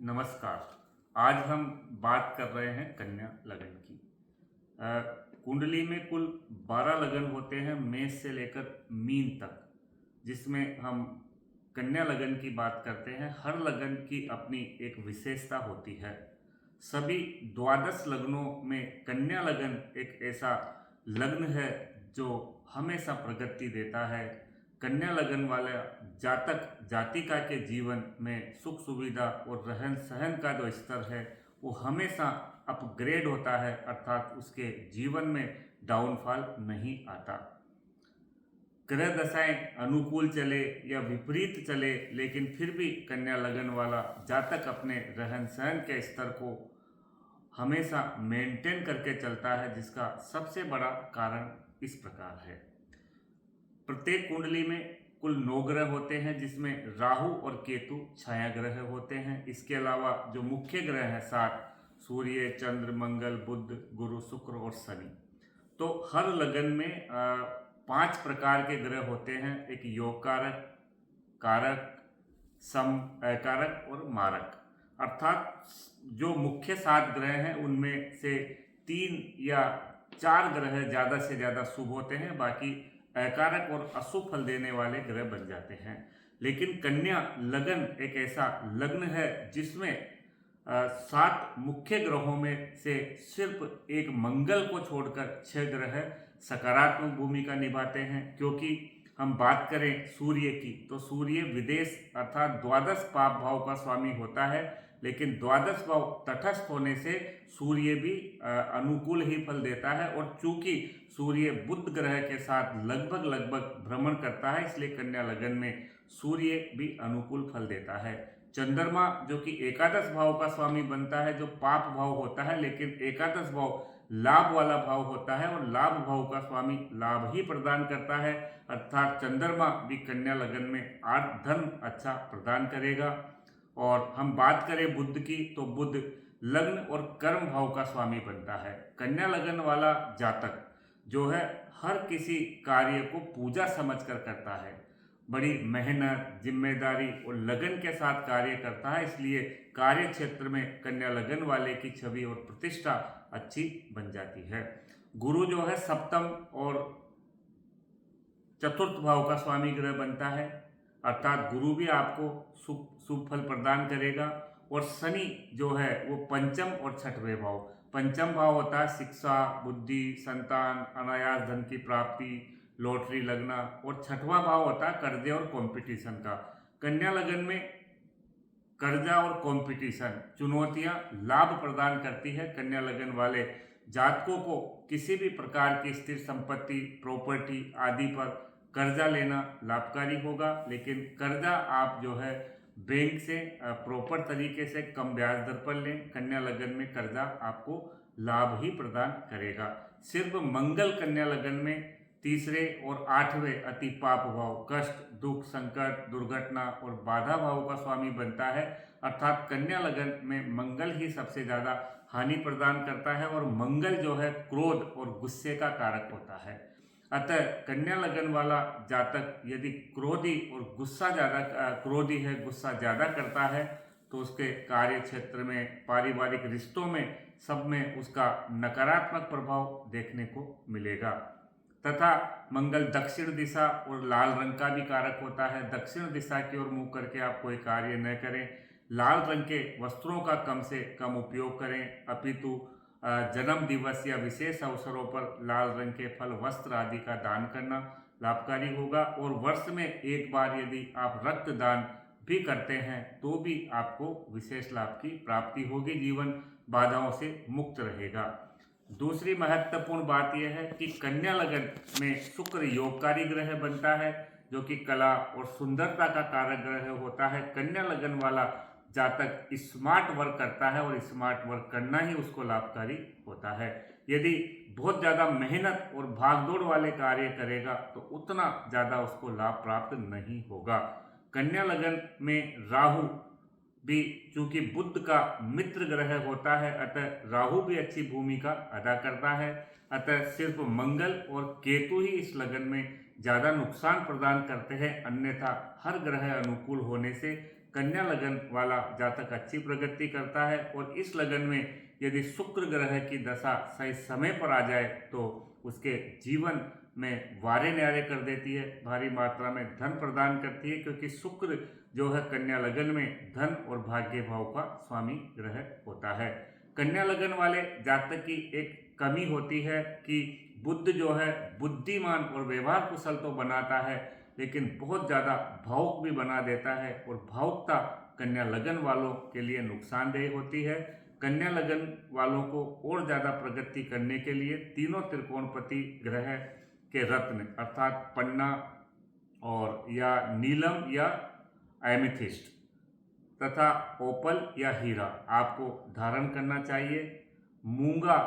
नमस्कार। आज हम बात कर रहे हैं कन्या लगन की। कुंडली में कुल 12 लगन होते हैं, मेष से लेकर मीन तक, जिसमें हम कन्या लगन की बात करते हैं। हर लगन की अपनी एक विशेषता होती है। सभी द्वादश लग्नों में कन्या लगन एक ऐसा लग्न है जो हमेशा प्रगति देता है। कन्या लगन वाला जातक जातिका के जीवन में सुख सुविधा और रहन सहन का जो स्तर है वो हमेशा अपग्रेड होता है, अर्थात उसके जीवन में डाउनफॉल नहीं आता। ग्रह दशाएं अनुकूल चले या विपरीत चले, लेकिन फिर भी कन्या लगन वाला जातक अपने रहन सहन के स्तर को हमेशा मेंटेन करके चलता है, जिसका सबसे बड़ा कारण इस प्रकार है। प्रत्येक कुंडली में कुल 9 ग्रह होते हैं, जिसमें राहु और केतु छाया ग्रह होते हैं। इसके अलावा जो मुख्य ग्रह हैं 7, सूर्य, चंद्र, मंगल, बुध, गुरु, शुक्र और शनि। तो हर लगन में 5 प्रकार के ग्रह होते हैं। एक योग कारक, कारक, सम कारक और मारक। अर्थात जो मुख्य 7 ग्रह हैं उनमें से 3 या 4 ग्रह ज़्यादा से ज़्यादा शुभ होते हैं, बाकी अकारक और अशुभ फल देने वाले ग्रह बन जाते हैं। लेकिन कन्या लगन एक ऐसा लग्न है जिसमें 7 मुख्य ग्रहों में से सिर्फ एक मंगल को छोड़कर 6 ग्रह सकारात्मक भूमिका निभाते हैं। क्योंकि हम बात करें सूर्य की, तो सूर्य विदेश अर्थात द्वादश पाप भाव का स्वामी होता है, लेकिन द्वादश भाव तटस्थ होने से सूर्य भी अनुकूल ही फल देता है। और चूंकि सूर्य बुध ग्रह के साथ लगभग लगभग भ्रमण करता है, इसलिए कन्या लगन में सूर्य भी अनुकूल फल देता है। चंद्रमा जो कि एकादश भाव का स्वामी बनता है, जो पाप भाव होता है, लेकिन एकादश भाव लाभ वाला भाव होता है और लाभ भाव का स्वामी लाभ ही प्रदान करता है। अर्थात चंद्रमा भी कन्या लगन में अर्थ धन अच्छा प्रदान करेगा। और हम बात करें बुध की, तो बुध लग्न और कर्म भाव का स्वामी बनता है। कन्या लगन वाला जातक जो है हर किसी कार्य को पूजा समझकर करता है, बड़ी मेहनत, जिम्मेदारी और लगन के साथ कार्य करता है। इसलिए कार्य क्षेत्र में कन्या लगन वाले की छवि और प्रतिष्ठा अच्छी बन जाती है। गुरु जो है सप्तम और चतुर्थ भाव का स्वामी ग्रह बनता है, अर्थात गुरु भी आपको शुभ फल प्रदान करेगा। और शनि जो है वो पंचम और छठवें भाव, पंचम भाव होता है शिक्षा, बुद्धि, संतान, अनायास धन की प्राप्ति, लॉटरी लगना, और छठवां भाव होता है कर्जे और कंपटीशन का। कन्या लगन में कर्जा और कंपटीशन चुनौतियां लाभ प्रदान करती है। कन्या लगन वाले जातकों को किसी भी प्रकार की स्थिर संपत्ति, प्रॉपर्टी आदि पर कर्जा लेना लाभकारी होगा, लेकिन कर्जा आप जो है बैंक से प्रॉपर तरीके से कम ब्याज दर पर लें। कन्या लगन में कर्जा आपको लाभ ही प्रदान करेगा। सिर्फ मंगल कन्या लगन में तीसरे और 8वें अति पाप भाव, कष्ट, दुख, संकट, दुर्घटना और बाधा भाव का स्वामी बनता है। अर्थात कन्या लगन में मंगल ही सबसे ज़्यादा हानि प्रदान करता है और मंगल जो है क्रोध और गुस्से का कारक होता है। अतः कन्या लगन वाला जातक यदि क्रोधी है, गुस्सा ज़्यादा करता है, तो उसके कार्य क्षेत्र में, पारिवारिक रिश्तों में, सब में उसका नकारात्मक प्रभाव देखने को मिलेगा। तथा मंगल दक्षिण दिशा और लाल रंग का भी कारक होता है। दक्षिण दिशा की ओर मुंह करके आप कोई कार्य न करें। लाल रंग के वस्त्रों का कम से कम उपयोग करें, अपितु जन्म दिवस या विशेष अवसरों पर लाल रंग के फल, वस्त्र आदि का दान करना लाभकारी होगा। और वर्ष में एक बार यदि आप रक्तदान भी करते हैं तो भी आपको विशेष लाभ की प्राप्ति होगी, जीवन बाधाओं से मुक्त रहेगा। दूसरी महत्वपूर्ण बात यह है कि कन्या लगन में शुक्र योगकारी ग्रह बनता है, जो कि कला और सुंदरता का कारक ग्रह होता है। कन्या लगन वाला जातक स्मार्ट वर्क करता है और स्मार्ट वर्क करना ही उसको लाभकारी होता है। यदि बहुत ज़्यादा मेहनत और भागदौड़ वाले कार्य करेगा तो उतना ज़्यादा उसको लाभ प्राप्त नहीं होगा। कन्या लगन में राहु भी चूंकि बुध का मित्र ग्रह होता है, अतः राहु भी अच्छी भूमिका अदा करता है। अतः सिर्फ मंगल और केतु ही इस लगन में ज़्यादा नुकसान प्रदान करते हैं, अन्यथा हर ग्रह अनुकूल होने से कन्या लगन वाला जातक अच्छी प्रगति करता है। और इस लगन में यदि शुक्र ग्रह की दशा सही समय पर आ जाए तो उसके जीवन में वारे न्यारे कर देती है, भारी मात्रा में धन प्रदान करती है, क्योंकि शुक्र जो है कन्या लगन में धन और भाग्य भाव का स्वामी ग्रह होता है। कन्या लगन वाले जातक की एक कमी होती है कि बुध जो है बुद्धिमान और व्यवहार कुशल तो बनाता है, लेकिन बहुत ज़्यादा भावुक भी बना देता है, और भावुकता कन्या लगन वालों के लिए नुकसानदेह होती है। कन्या लगन वालों को और ज़्यादा प्रगति करने के लिए तीनों त्रिकोणपति ग्रह के रत्न अर्थात पन्ना और या नीलम या एमेथिस्ट तथा ओपल या हीरा आपको धारण करना चाहिए। मूंगा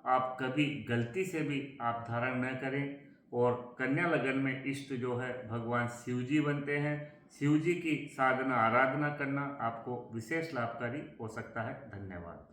आप कभी गलती से भी आप धारण न करें। और कन्या लगन में इष्ट जो है भगवान शिव जी बनते हैं। शिव जी की साधना आराधना करना आपको विशेष लाभकारी हो सकता है। धन्यवाद।